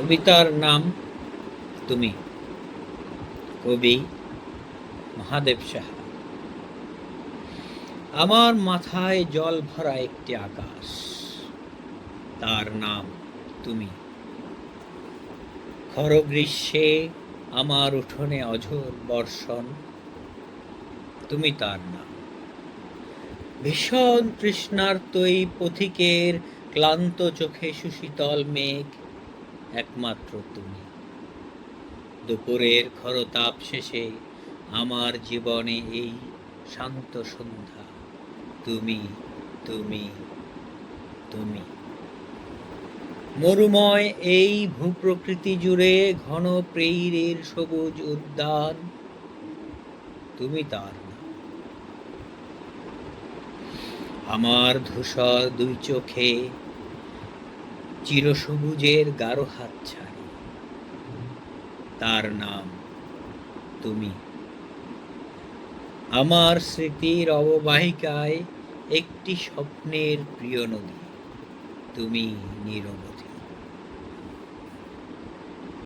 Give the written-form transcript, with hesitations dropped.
কবিতার নাম তুমি। কবি মহাদেব সাহা। আমার মাথায় জল ভরা একটি আকাশ, তার নাম তুমি। খর গ্রীষ্মে আমার উঠোনে অঝোর বর্ষণ, তুমি তার নাম। ভীষণ তৃষ্ণার্তই পথিকের ক্লান্ত চোখে সুশীতল মেঘ, একমাত্র তুমি। দুপুরের খরতাপ শেষে আমার জীবনে এই শান্ত সন্ধ্যা, তুমি তুমি তুমি। মরুময় এই ভূপ্রকৃতি জুড়ে ঘন প্রেইরের সবুজ উদ্যান, তুমি তার নাম। আমার ধূসর দুই চোখে চিরসবুজের গাঢ় হাতছানি, তার নাম তুমি। আমার স্মৃতির অববাহিকায় একটি স্বপ্নের প্রিয় নদী, তুমি নীরবতা।